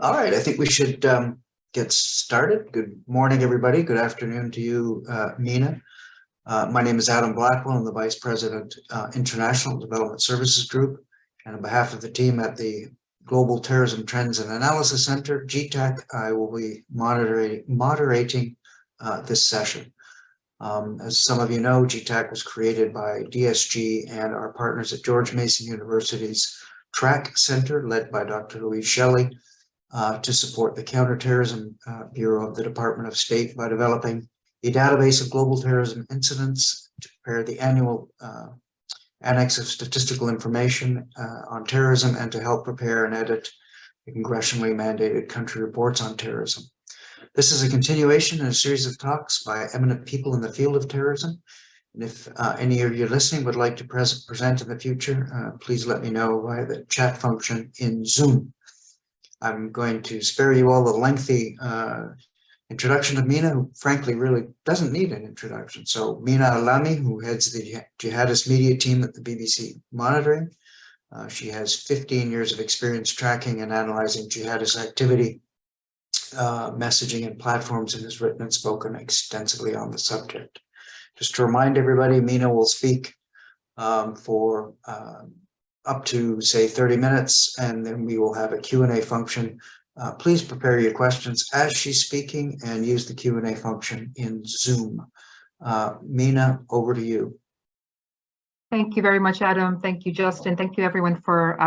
All right, I think we should get started. Good morning, everybody. Good afternoon to you, Mina. My name is Adam Blackwell. I'm the Vice President, International Development Services Group. And on behalf of the team at the Global Terrorism Trends and Analysis Center, GTTAC, I will be moderating this session. As some of you know, GTTAC was created by DSG and our partners at George Mason University's TRAC Center, led by Dr. Louise Shelley, to support the Counterterrorism Bureau of the Department of State by developing a database of global terrorism incidents to prepare the annual annex of statistical information on terrorism and to help prepare and edit the congressionally mandated country reports on terrorism. This is a continuation in a series of talks by eminent people in the field of terrorism. And if any of you listening would like to present in the future, please let me know via the chat function in Zoom. I'm going to spare you all the lengthy introduction of Mina, who frankly really doesn't need an introduction. So Mina al-Lami, who heads the jihadist media team at the BBC Monitoring. She has 15 years of experience tracking and analyzing jihadist activity, messaging and platforms, and has written and spoken extensively on the subject. Just to remind everybody, Mina will speak for up to, say, 30 minutes, and then we will have a Q&A function. Please prepare your questions as she's speaking and use the Q&A function in Zoom. Mina, over to you. Thank you very much, Adam. Thank you, Justin. Thank you, everyone, for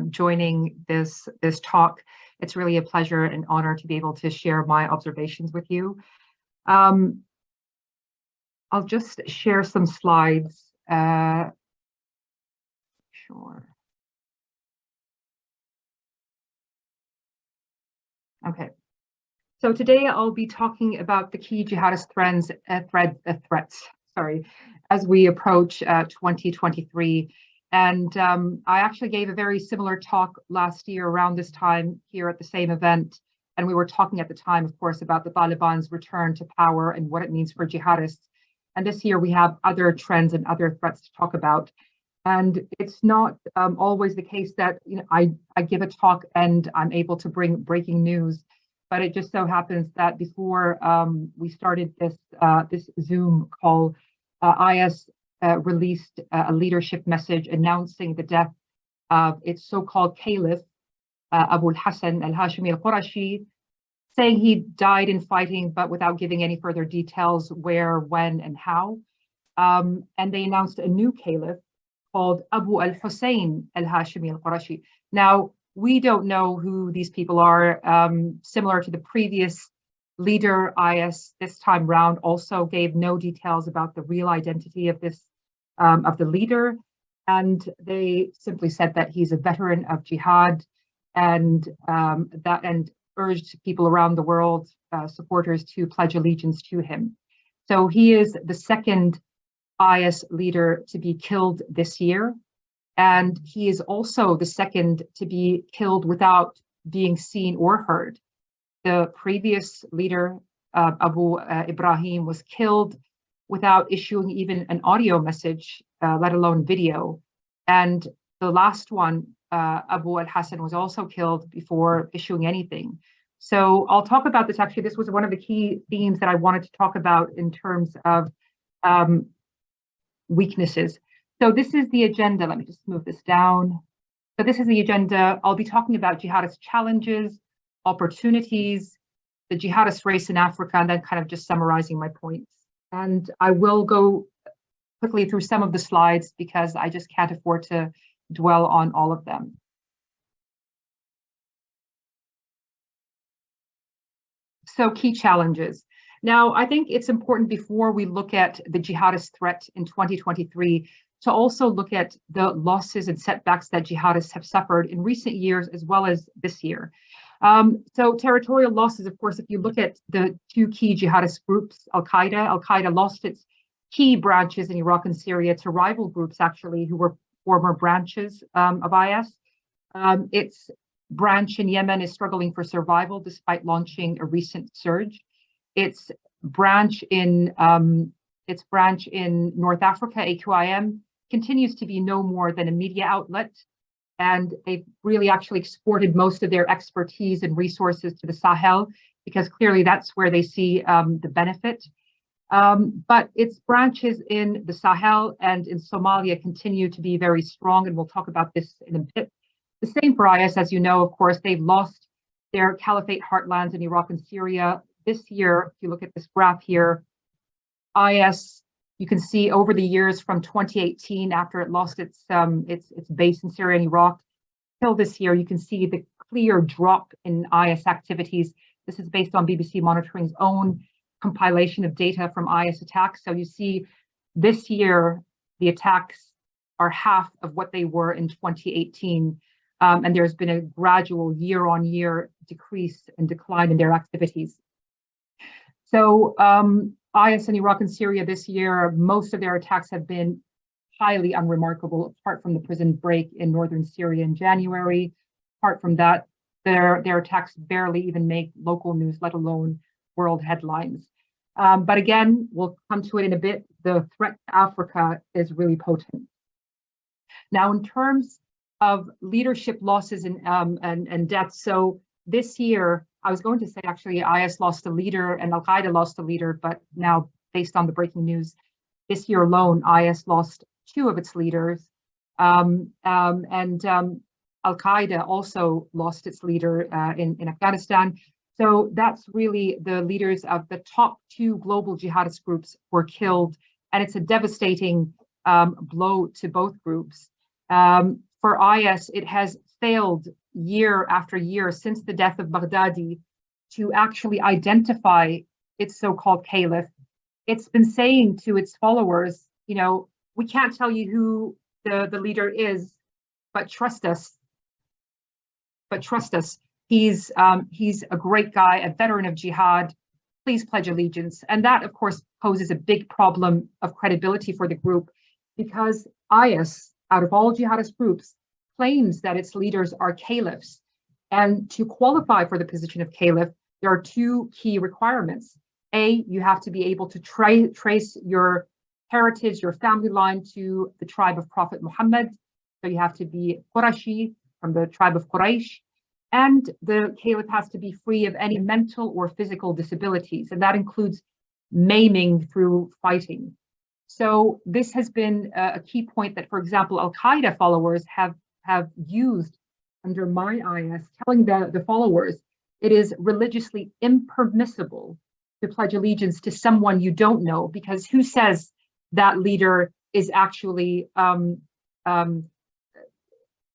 joining this talk. It's really a pleasure and honor to be able to share my observations with you. I'll just share some slides. Sure. Okay. So today I'll be talking about the key jihadist threats, as we approach 2023. And I actually gave a very similar talk last year around this time here at the same event. And we were talking at the time, of course, about the Taliban's return to power and what it means for jihadists. And this year we have other trends and other threats to talk about. And it's not always the case that I give a talk and I'm able to bring breaking news, but it just so happens that before we started this Zoom call, IS released a leadership message announcing the death of its so-called caliph, Abu al-Hassan al-Hashimi al-Qurashi, saying he died in fighting, but without giving any further details where, when, and how. And they announced a new caliph called Abu al-Hussein al-Hashimi al-Qurashi. Now, we don't know who these people are. Similar to the previous leader, IS this time round also gave no details about the real identity of this of the leader, and they simply said that he's a veteran of jihad, and urged people around the world, supporters, to pledge allegiance to him. So he is the second IS leader to be killed this year, and he is also the second to be killed without being seen or heard. The previous leader, Abu Ibrahim, was killed without issuing even an audio message, let alone video. And the last one, Abu al-Hassan, was also killed before issuing anything. So I'll talk about this. Actually, this was one of the key themes that I wanted to talk about in terms of weaknesses. So this is the agenda. Let me just move this down. So this is the agenda. I'll be talking about jihadist challenges, opportunities, the jihadist race in Africa, and then kind of just summarizing my points. And I will go quickly through some of the slides because I just can't afford to dwell on all of them. So key challenges. Now, I think it's important before we look at the jihadist threat in 2023 to also look at the losses and setbacks that jihadists have suffered in recent years as well as this year. So territorial losses, of course, if you look at the two key jihadist groups, Al-Qaeda lost its key branches in Iraq and Syria to rival groups, actually, who were former branches of IS. Its branch in Yemen is struggling for survival despite launching a recent surge. Its branch in North Africa, AQIM, continues to be no more than a media outlet. and they've really actually exported most of their expertise and resources to the Sahel, because clearly that's where they see the benefit. But its branches in the Sahel and in Somalia continue to be very strong, and we'll talk about this in a bit. The same for IS, as you know, of course, they've lost their caliphate heartlands in Iraq and Syria. This year, if you look at this graph here, IS, you can see over the years from 2018, after it lost its base in Syria and Iraq, till this year, you can see the clear drop in IS activities. This is based on BBC Monitoring's own compilation of data from IS attacks. So you see this year, the attacks are half of what they were in 2018. And there's been a gradual year-on-year decrease and decline in their activities. So IS in Iraq and Syria this year, most of their attacks have been highly unremarkable, apart from the prison break in northern Syria in January. Apart from that, their attacks barely even make local news, let alone world headlines. But again, we'll come to it in a bit. The threat to Africa is really potent. Now, in terms of leadership losses and deaths, so this year, I was going to say actually IS lost a leader and Al-Qaeda lost a leader, but now based on the breaking news, this year alone, IS lost 2 of its leaders. Al-Qaeda also lost its leader in Afghanistan. So that's really the leaders of the top 2 global jihadist groups were killed. And it's a devastating blow to both groups. For IS, it has failed year after year since the death of Baghdadi to actually identify its so-called caliph. It's been saying to its followers, you know, we can't tell you who the leader is, but trust us. But trust us, he's a great guy, a veteran of jihad. Please pledge allegiance. And that, of course, poses a big problem of credibility for the group, because IS, out of all jihadist groups, claims that its leaders are caliphs. And to qualify for the position of caliph, there are 2 key requirements. A, you have to be able to trace your heritage, your family line to the tribe of Prophet Muhammad. So you have to be Qurashi, from the tribe of Quraysh. And the caliph has to be free of any mental or physical disabilities. And that includes maiming through fighting. So this has been a key point that, for example, Al-Qaeda followers have used under my IS, telling the followers it is religiously impermissible to pledge allegiance to someone you don't know, because who says that leader is actually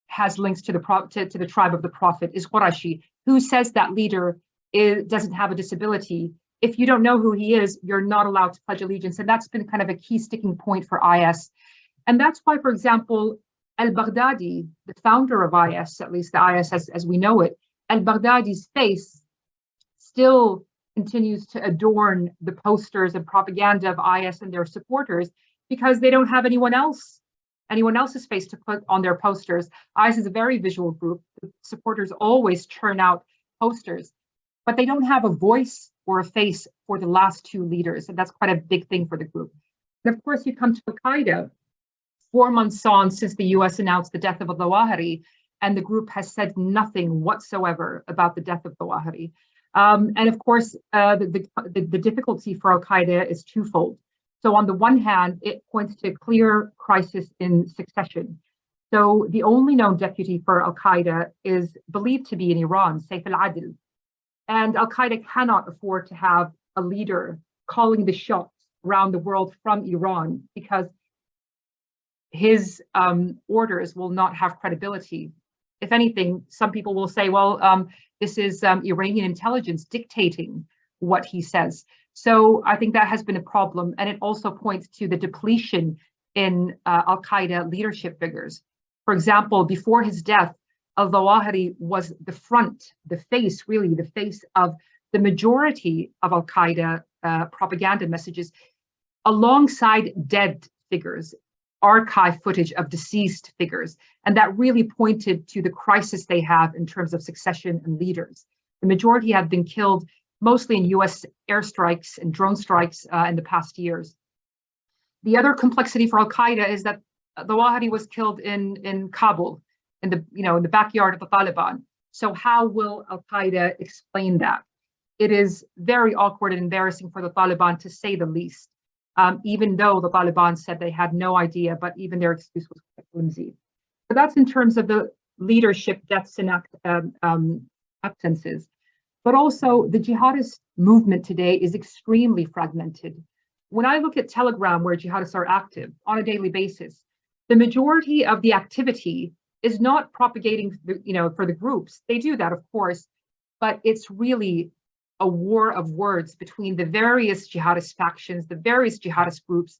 has links to the tribe of the Prophet, is Qurashi? Who says that leader doesn't have a disability? If you don't know who he is, you're not allowed to pledge allegiance. And that's been kind of a key sticking point for IS. And that's why, for example, al-Baghdadi, the founder of IS, at least the IS as we know it, al-Baghdadi's face still continues to adorn the posters and propaganda of IS and their supporters, because they don't have anyone else's face to put on their posters. IS is a very visual group. The supporters always churn out posters, but they don't have a voice or a face for the last 2 leaders. And that's quite a big thing for the group. And of course, you come to Al-Qaeda, 4 months on since the US announced the death of al-Zawahiri, and the group has said nothing whatsoever about the death of al-Zawahiri. And of course, the difficulty for Al-Qaeda is twofold. So on the one hand, it points to a clear crisis in succession. So the only known deputy for Al-Qaeda is believed to be in Iran, Saif al-Adil. And Al-Qaeda cannot afford to have a leader calling the shots around the world from Iran, because his orders will not have credibility. If anything, some people will say, well, this is Iranian intelligence dictating what he says. So I think that has been a problem. And it also points to the depletion in Al-Qaeda leadership figures. For example, before his death, al-Zawahiri was the face of the majority of Al-Qaeda propaganda messages, alongside dead figures, archive footage of deceased figures. And that really pointed to the crisis they have in terms of succession and leaders. The majority have been killed mostly in US airstrikes and drone strikes in the past years. The other complexity for Al-Qaeda is that Zawahiri was killed in Kabul. in the backyard of the Taliban. So how will al-Qaeda explain that? It is very awkward and embarrassing for the Taliban, to say the least, even though the Taliban said they had no idea, but even their excuse was quite flimsy. So that's in terms of the leadership deaths and absences. But also the jihadist movement today is extremely fragmented. When I look at Telegram, where jihadists are active on a daily basis, the majority of the activity is not propagating, for the groups. They do that, of course, but it's really a war of words between the various jihadist factions, the various jihadist groups.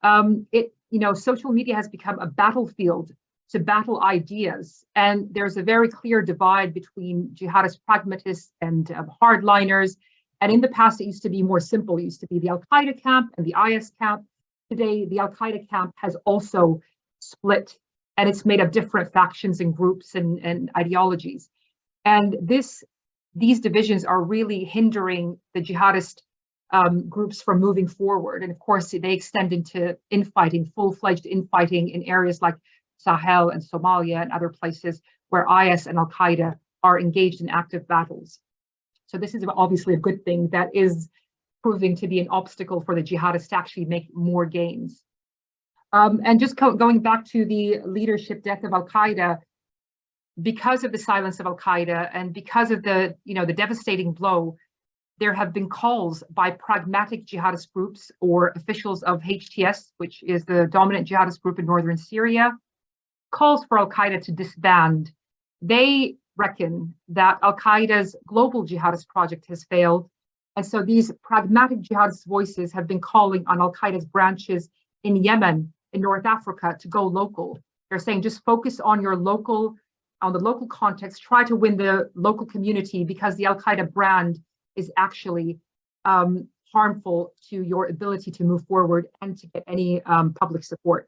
Social media has become a battlefield to battle ideas, and there's a very clear divide between jihadist pragmatists and hardliners. And in the past, it used to be more simple. It used to be the al-Qaeda camp and the IS camp. Today, the al-Qaeda camp has also split, and it's made of different factions and groups and ideologies. And these divisions are really hindering the jihadist groups from moving forward. And of course, they extend into infighting, full-fledged infighting in areas like Sahel and Somalia and other places where IS and al-Qaeda are engaged in active battles. So this is obviously a good thing that is proving to be an obstacle for the jihadists to actually make more gains. And just going back to the leadership death of al-Qaeda, because of the silence of al-Qaeda and because of the devastating blow, there have been calls by pragmatic jihadist groups or officials of HTS, which is the dominant jihadist group in northern Syria, calls for al-Qaeda to disband. They reckon that al-Qaeda's global jihadist project has failed. And so these pragmatic jihadist voices have been calling on al-Qaeda's branches in Yemen, in North Africa, to go local. They're saying just focus on the local context, try to win the local community, because the al-Qaeda brand is actually harmful to your ability to move forward and to get any public support.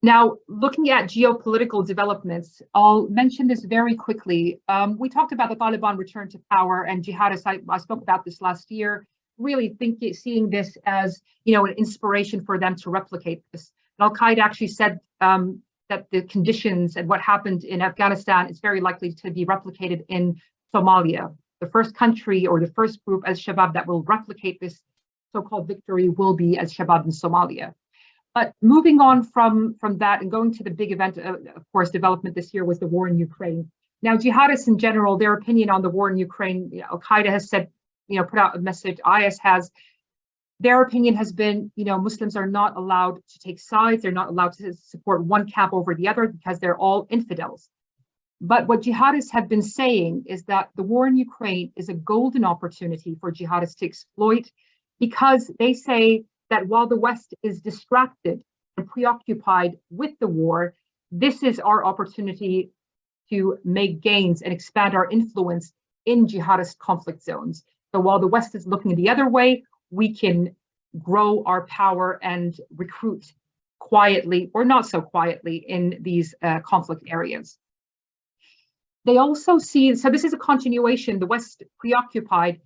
Now, looking at geopolitical developments, I'll mention this very quickly. We talked about the Taliban return to power and jihadists. I spoke about this last year, really seeing this as an inspiration for them to replicate this. And al-Qaeda actually said that the conditions and what happened in Afghanistan is very likely to be replicated in Somalia. The first country or the first group as Shabab that will replicate this so-called victory will be as Shabab in Somalia. But moving on from that and going to the big event, of course, development this year was the war in Ukraine. Now, jihadists in general, their opinion on the war in Ukraine, al-Qaeda has said, put out a message, IS has, their opinion has been, Muslims are not allowed to take sides. They're not allowed to support one camp over the other because they're all infidels. But what jihadists have been saying is that the war in Ukraine is a golden opportunity for jihadists to exploit, because they say that while the West is distracted and preoccupied with the war, this is our opportunity to make gains and expand our influence in jihadist conflict zones. So while the West is looking the other way, we can grow our power and recruit quietly or not so quietly in these conflict areas. They also see, so this is a continuation, the West preoccupied,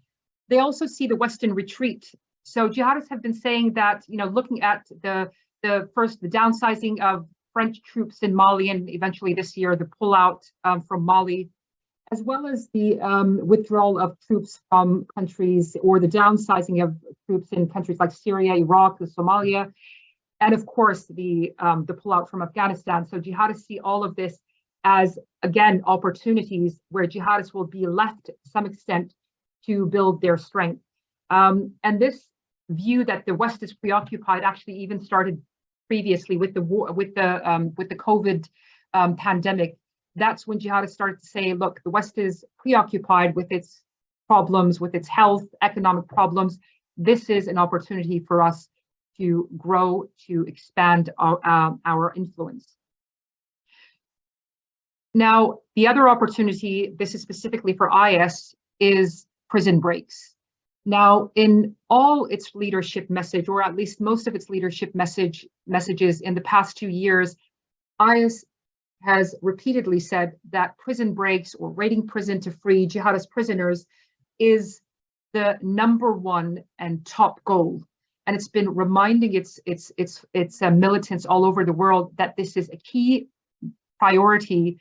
they also see the West in retreat. So jihadists have been saying that, looking at the downsizing of French troops in Mali, and eventually this year, the pullout from Mali, as well as the withdrawal of troops from countries, or the downsizing of troops in countries like Syria, Iraq, and Somalia, and of course the pullout from Afghanistan. So jihadists see all of this as, again, opportunities where jihadists will be left to some extent to build their strength. And this view that the West is preoccupied actually even started previously with the war, with the COVID pandemic. That's when jihadists started to say, look, the West is preoccupied with its problems, with its health, economic problems. This is an opportunity for us to grow, to expand our influence. Now, the other opportunity, this is specifically for IS, is prison breaks. Now, in all its leadership message, or at least most of its leadership messages in the past 2 years, IS has repeatedly said that prison breaks or raiding prison to free jihadist prisoners is the #1 and top goal. and it's been reminding its militants all over the world that this is a key priority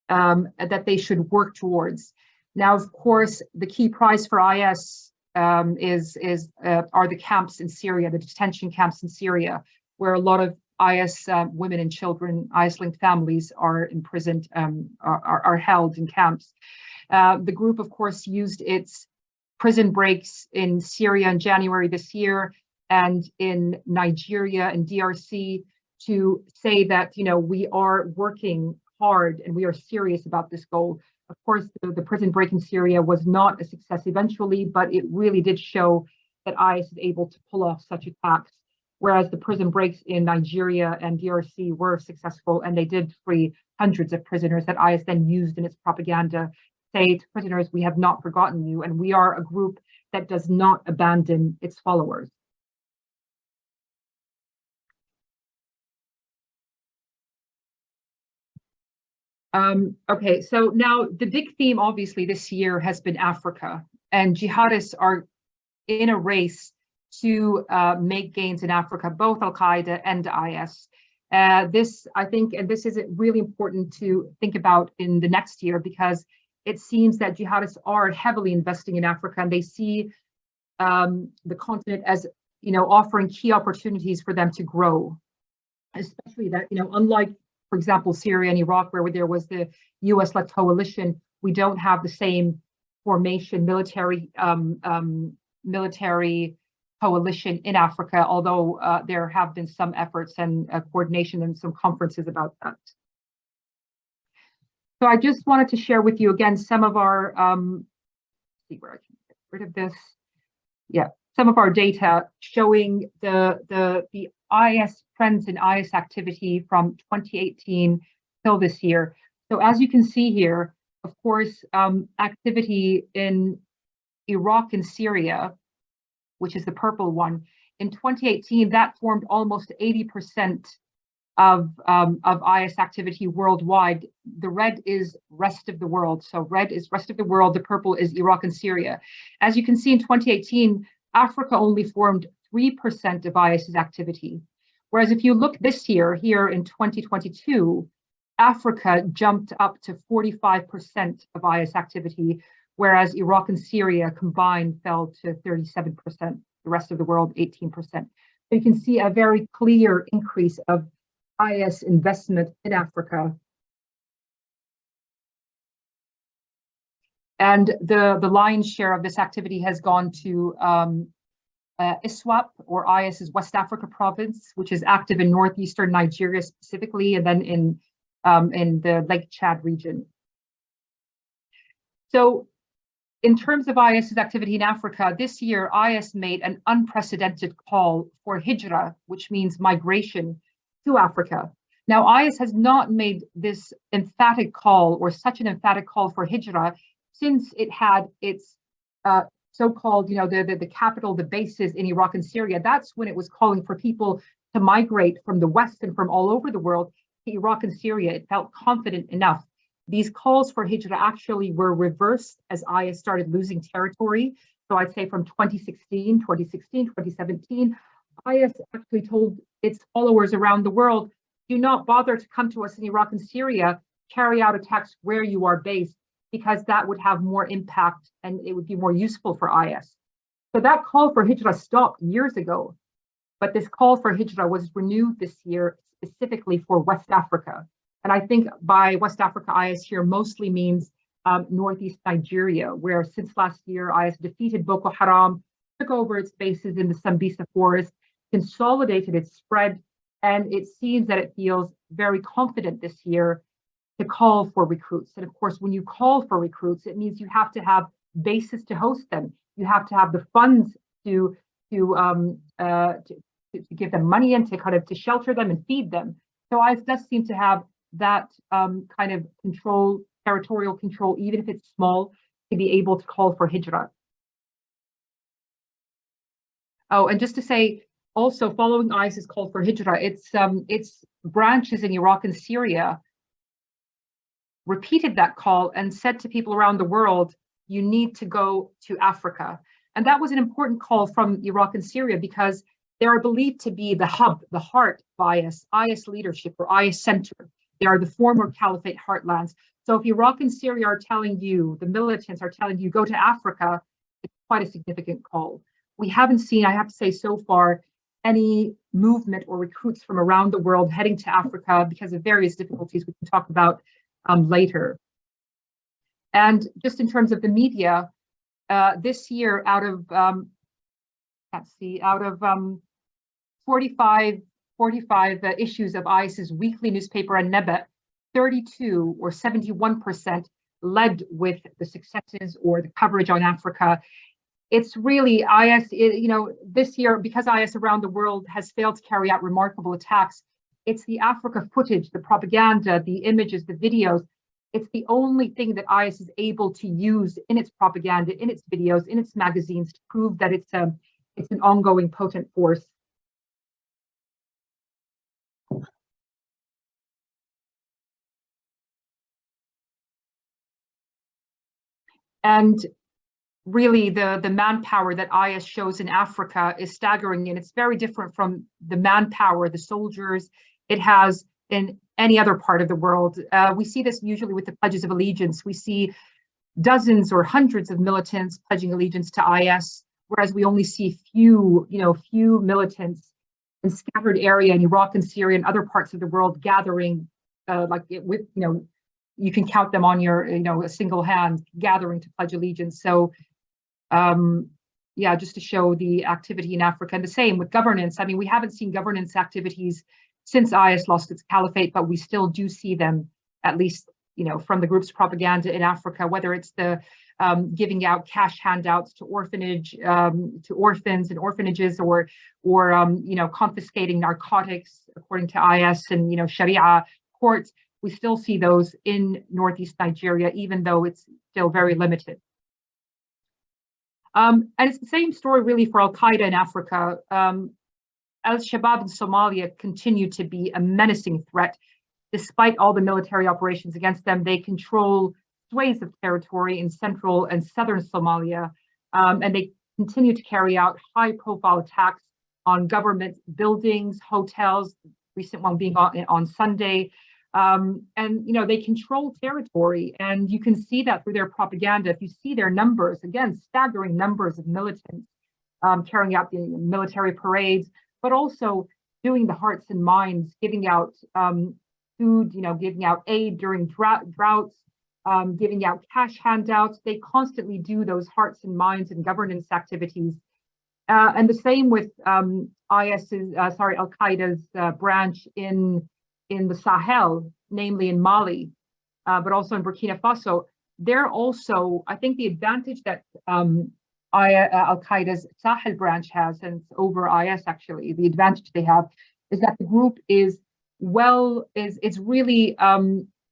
that they should work towards. Now, of course, the key prize for IS are the camps in Syria, the detention camps in Syria, where a lot of IS women and children, IS-linked families are imprisoned, are held in camps. The group, of course, used its prison breaks in Syria in January this year and in Nigeria and DRC to say that, you know, we are working hard and we are serious about this goal. Of course, the prison break in Syria was not a success eventually, but it really did show that IS is able to pull off such attacks, whereas the prison breaks in Nigeria and DRC were successful, and they did free hundreds of prisoners that IS then used in its propaganda, say to prisoners, we have not forgotten you, and we are a group that does not abandon its followers. Okay, so now the big theme obviously this year has been Africa, and jihadists are in a race to make gains in Africa, both Al-Qaeda and IS. This, I think, and this is really important to think about in the next year, because it seems that jihadists are heavily investing in Africa, and they see the continent as, you know, offering key opportunities for them to grow, especially that, you know, unlike, for example, Syria and Iraq, where there was the US-led coalition, we don't have the same formation, military coalition in Africa, although there have been some efforts and coordination and some conferences about that. So I just wanted to share with you again some of our, see where I can get rid of this. Yeah, some of our data showing the IS trends in IS activity from 2018 till this year. So as you can see here, of course, activity in Iraq and Syria, which is the purple one, in 2018, that formed almost 80% of IS activity worldwide. The red is rest of the world. So red is rest of the world, the purple is Iraq and Syria. As you can see in 2018, Africa only formed 3% of IS's activity. Whereas if you look this year, here in 2022, Africa jumped up to 45% of IS activity, whereas Iraq and Syria combined fell to 37%, the rest of the world 18%. So you can see a very clear increase of IS investment in Africa. And the lion's share of this activity has gone to ISWAP, or IS's West Africa province, which is active in northeastern Nigeria specifically, and then in the Lake Chad region. So in terms of IS's activity in Africa, this year, IS made an unprecedented call for hijra, which means migration to Africa. Now, IS has not made this emphatic call, or such an emphatic call for hijra, since it had its so-called, you know, the capital, the bases in Iraq and Syria. That's when it was calling for people to migrate from the West and from all over the world to Iraq and Syria. It felt confident enough. These calls for hijra actually were reversed as IS started losing territory. So I'd say from 2016, 2017, IS actually told its followers around the world, do not bother to come to us in Iraq and Syria, carry out attacks where you are based, because that would have more impact and it would be more useful for IS. So that call for hijra stopped years ago, but this call for hijra was renewed this year specifically for West Africa. And I think by West Africa, IS here mostly means northeast Nigeria, where since last year, IS defeated Boko Haram, took over its bases in the Sambisa forest, consolidated its spread, and it seems that it feels very confident this year to call for recruits. And of course, when you call for recruits, it means you have to have bases to host them. You have to have the funds to give them money and to shelter them and feed them. So IS does seem to have that kind of control, territorial control, even if it's small, to be able to call for hijra. Oh, and just to say, also following IS's call for hijra, its branches in Iraq and Syria repeated that call and said to people around the world, you need to go to Africa. And that was an important call from Iraq and Syria, because They are believed to be the hub, the heart of IS leadership or IS center. They are the former caliphate heartlands. So if Iraq and Syria are telling you, the militants are telling you, go to Africa, it's quite a significant call. We haven't seen, I have to say so far, any movement or recruits from around the world heading to Africa because of various difficulties we can talk about later. And just in terms of the media, this year out of, 45 issues of IS's weekly newspaper An-Naba, 32 or 71% led with the successes or the coverage on Africa. It's really IS, this year, because IS around the world has failed to carry out remarkable attacks, it's the Africa footage, the propaganda, the images, the videos. It's the only thing that IS is able to use in its propaganda, in its videos, in its magazines to prove that it's an ongoing potent force. And really the manpower that IS shows in Africa is staggering, and it's very different from the manpower, the soldiers it has in any other part of the world. We see this usually with the pledges of allegiance. We see dozens or hundreds of militants pledging allegiance to IS, whereas we only see few militants in scattered area in Iraq and Syria and other parts of the world gathering, you can count them on your, a single hand, gathering to pledge allegiance. So, just to show the activity in Africa. And the same with governance. I mean, we haven't seen governance activities since IS lost its caliphate, but we still do see them, at least, from the group's propaganda in Africa, whether it's the giving out cash handouts to orphans and orphanages, or confiscating narcotics according to IS and Sharia courts. We still see those in Northeast Nigeria, even though it's still very limited. And it's the same story really for Al-Qaeda in Africa. Al-Shabaab in Somalia continue to be a menacing threat. Despite all the military operations against them, they control swathes of territory in central and southern Somalia, and they continue to carry out high-profile attacks on government buildings, hotels, recent one being on Sunday. They control territory, and you can see that through their propaganda. If you see their numbers, again, staggering numbers of militants carrying out the military parades, but also doing the hearts and minds, giving out food, giving out aid during droughts, giving out cash handouts. They constantly do those hearts and minds and governance activities. And the same with Al-Qaeda's branch in the Sahel, namely in Mali, but also in Burkina Faso. They're also, I think the advantage that Al-Qaeda's Sahel branch has, and it's over IS actually, the advantage they have is that the group is really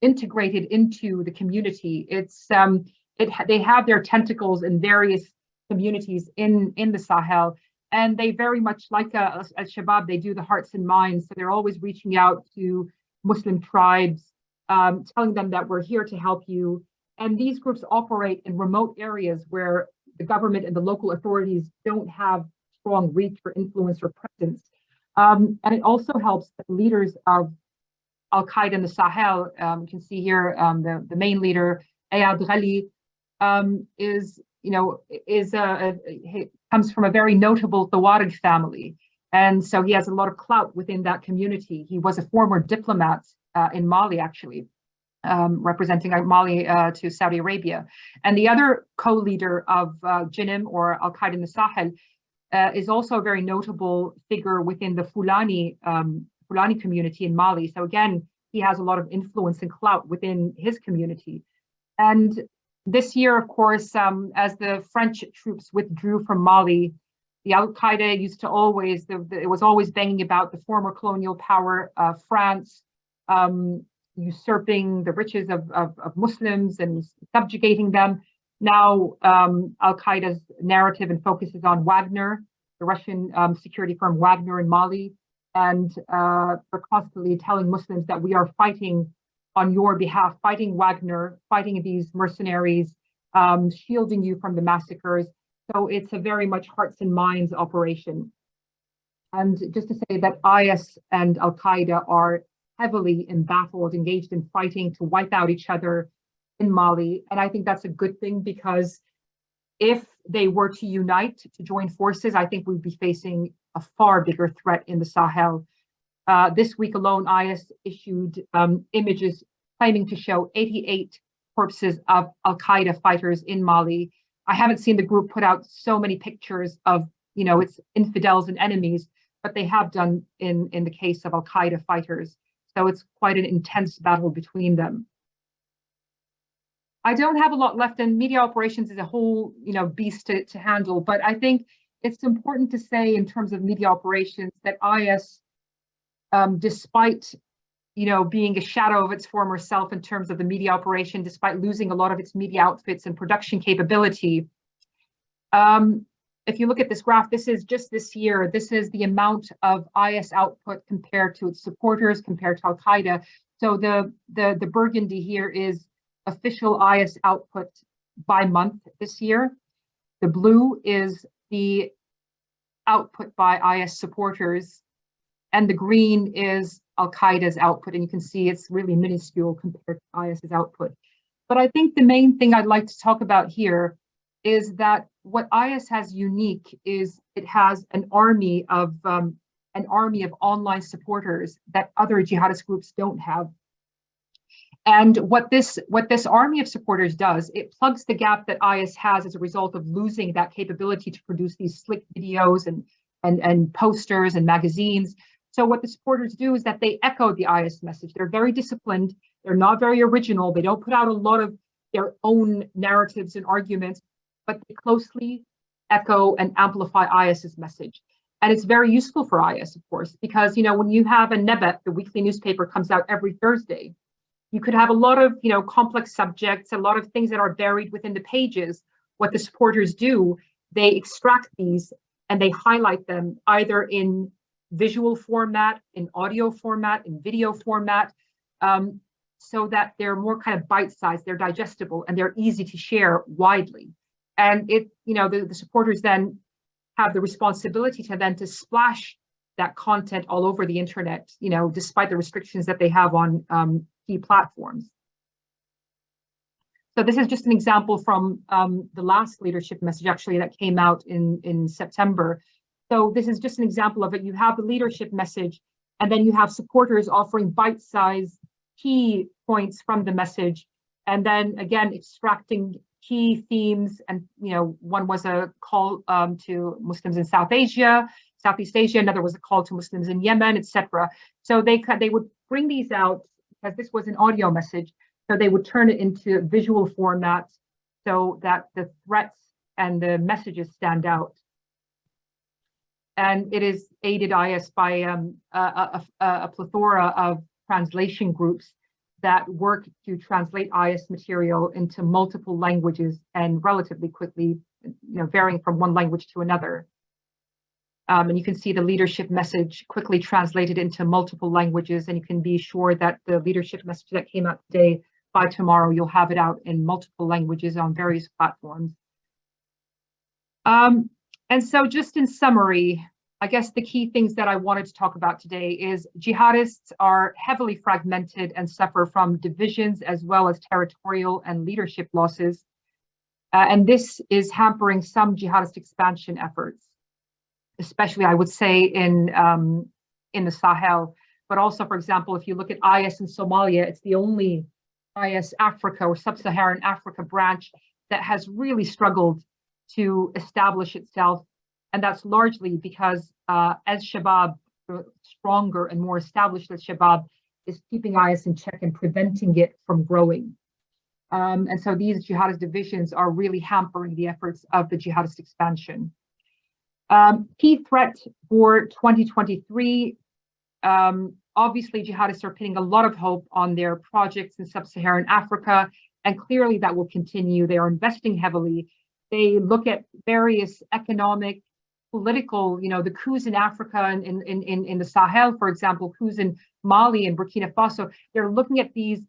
integrated into the community. They have their tentacles in various communities in the Sahel, and they very much like al-Shabaab, they do the hearts and minds. So they're always reaching out to Muslim tribes, telling them that we're here to help you. And these groups operate in remote areas where the government and the local authorities don't have strong reach or influence or presence. And it also helps the leaders of Al-Qaeda in the Sahel. You can see here the main leader, Ayad Ghali, comes from a very notable Tawareg family. And so he has a lot of clout within that community. He was a former diplomat in Mali, actually, representing Mali to Saudi Arabia. And the other co-leader of Jinim, or Al-Qaeda in the Sahel, is also a very notable figure within the Fulani community in Mali. So again, he has a lot of influence and clout within his community. And this year, of course, as the French troops withdrew from Mali, the Al-Qaeda used to always, it was always banging about the former colonial power of France, usurping the riches of Muslims and subjugating them. Now, Al-Qaeda's narrative and focus is on Wagner, the Russian security firm Wagner in Mali. And they're constantly telling Muslims that we are fighting on your behalf, fighting Wagner, fighting these mercenaries, shielding you from the massacres. So it's a very much hearts and minds operation. And just to say that IS and Al-Qaeda are heavily embattled, engaged in fighting to wipe out each other in Mali. And I think that's a good thing, because if they were to unite, to join forces, I think we'd be facing a far bigger threat in the Sahel. This week alone, IS issued images claiming to show 88 corpses of Al-Qaeda fighters in Mali. I haven't seen the group put out so many pictures of, its infidels and enemies, but they have done in the case of Al-Qaeda fighters. So it's quite an intense battle between them. I don't have a lot left, and media operations is a whole, beast to handle. But I think it's important to say, in terms of media operations, that IS, despite being a shadow of its former self in terms of the media operation, despite losing a lot of its media outfits and production capability. If you look at this graph, this is just this year. This is the amount of IS output compared to its supporters, compared to Al-Qaeda. So the burgundy here is official IS output by month this year. The blue is the output by IS supporters, and the green is Al-Qaeda's output. And you can see it's really minuscule compared to IS's output. But I think the main thing I'd like to talk about here is that what IS has unique is it has an army of online supporters that other jihadist groups don't have. And what this army of supporters does, it plugs the gap that IS has as a result of losing that capability to produce these slick videos and posters and magazines. So what the supporters do is that they echo the IS message. They're very disciplined. They're not very original. They don't put out a lot of their own narratives and arguments, but they closely echo and amplify IS's message. And it's very useful for IS, of course, because, when you have a Nebet, the weekly newspaper, comes out every Thursday, you could have a lot of, complex subjects, a lot of things that are buried within the pages. What the supporters do, they extract these and they highlight them either in visual format, in audio format, in video format, so that they're more kind of bite-sized, they're digestible, and they're easy to share widely. And the supporters then have the responsibility to splash that content all over the internet, despite the restrictions that they have on key platforms. So this is just an example from the last leadership message, actually, that came out in September. So this is just an example of it. You have the leadership message, and then you have supporters offering bite-sized key points from the message, and then again extracting key themes. And one was a call to Muslims in Southeast Asia. Another was a call to Muslims in Yemen, etc. So they would bring these out, because this was an audio message, so they would turn it into visual formats so that the threats and the messages stand out. And it is aided IS by a plethora of translation groups that work to translate IS material into multiple languages and relatively quickly, varying from one language to another. And you can see the leadership message quickly translated into multiple languages, and you can be sure that the leadership message that came out today, by tomorrow, you'll have it out in multiple languages on various platforms. And so just in summary, I guess the key things that I wanted to talk about today is jihadists are heavily fragmented and suffer from divisions as well as territorial and leadership losses. And this is hampering some jihadist expansion efforts, especially, I would say, in the Sahel. But also, for example, if you look at IS in Somalia, it's the only IS Africa or Sub-Saharan Africa branch that has really struggled to establish itself. And that's largely because al-Shabaab, stronger and more established al-Shabaab, is keeping IS in check and preventing it from growing. And so these jihadist divisions are really hampering the efforts of the jihadist expansion. Key threat for 2023, obviously jihadists are putting a lot of hope on their projects in Sub-Saharan Africa, and clearly that will continue. They are investing heavily. They look at various economic, political, the coups in Africa and in the Sahel, for example, coups in Mali and Burkina Faso. They're looking at the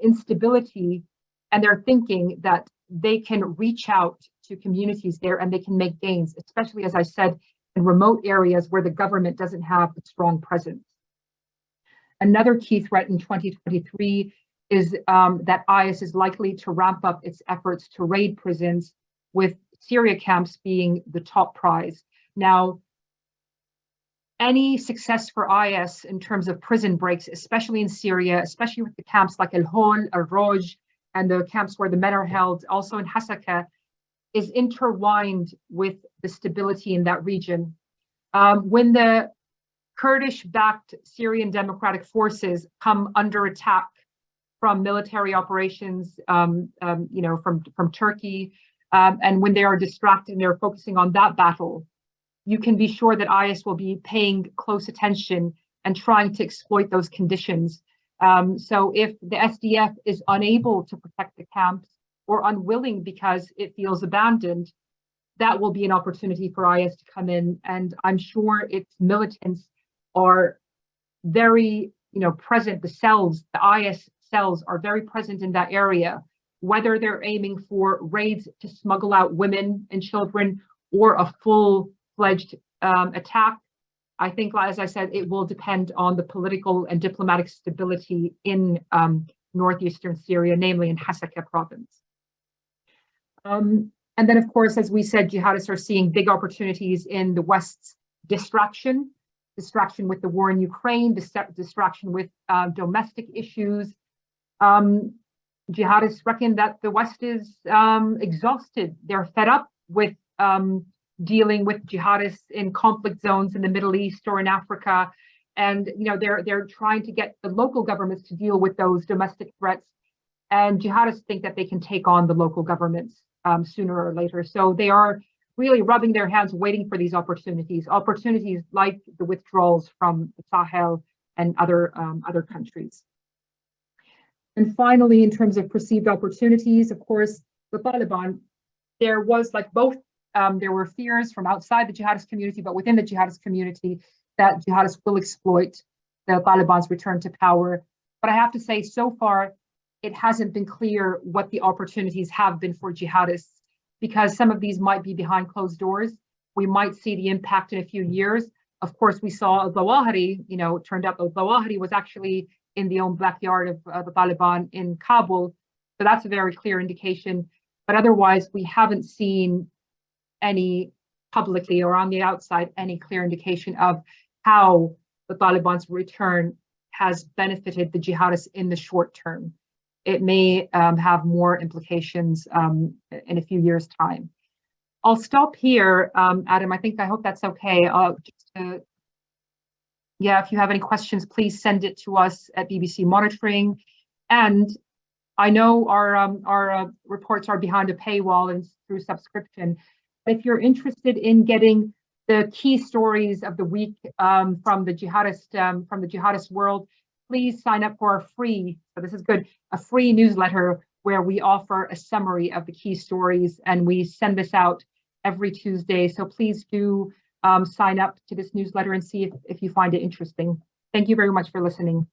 instability, and they're thinking that they can reach out to communities there and they can make gains, especially, as I said, and remote areas where the government doesn't have a strong presence. Another key threat in 2023 is that IS is likely to ramp up its efforts to raid prisons, with Syria camps being the top prize. Now, any success for IS in terms of prison breaks, especially in Syria, especially with the camps like Al-Hol, Al-Roj, and the camps where the men are held, also in Hasaka, is intertwined with the stability in that region. When the Kurdish-backed Syrian Democratic Forces come under attack from military operations, from Turkey, and when they are distracted and they're focusing on that battle, you can be sure that IS will be paying close attention and trying to exploit those conditions. So if the SDF is unable to protect the camps or unwilling because it feels abandoned, that will be an opportunity for IS to come in. And I'm sure its militants are very, present. The IS cells are very present in that area, whether they're aiming for raids to smuggle out women and children or a full-fledged attack. I think, as I said, it will depend on the political and diplomatic stability in northeastern Syria, namely in Hasaka province. And then, of course, as we said, jihadists are seeing big opportunities in the West's distraction with the war in Ukraine, distraction with domestic issues. Jihadists reckon that the West is exhausted. They're fed up with dealing with jihadists in conflict zones in the Middle East or in Africa. And they're trying to get the local governments to deal with those domestic threats. And jihadists think that they can take on the local governments sooner or later. So they are really rubbing their hands, waiting for these opportunities like the withdrawals from the Sahel and other countries. And finally, in terms of perceived opportunities, of course, the Taliban, there was there were fears from outside the jihadist community, but within the jihadist community, that jihadists will exploit the Taliban's return to power. But I have to say, so far, it hasn't been clear what the opportunities have been for jihadists, because some of these might be behind closed doors. We might see the impact in a few years. Of course, we saw al-Zawahiri, it turned out al-Zawahiri was actually in the own backyard of the Taliban in Kabul. So that's a very clear indication. But otherwise, we haven't seen any publicly or on the outside, any clear indication of how the Taliban's return has benefited the jihadists in the short term. It may have more implications in a few years' time. I'll stop here, Adam. I hope that's okay. If you have any questions, please send it to us at BBC Monitoring. And I know our reports are behind a paywall and through subscription. If you're interested in getting the key stories of the week from the jihadist world, please sign up for a free newsletter where we offer a summary of the key stories, and we send this out every Tuesday. So please do sign up to this newsletter and see if you find it interesting. Thank you very much for listening.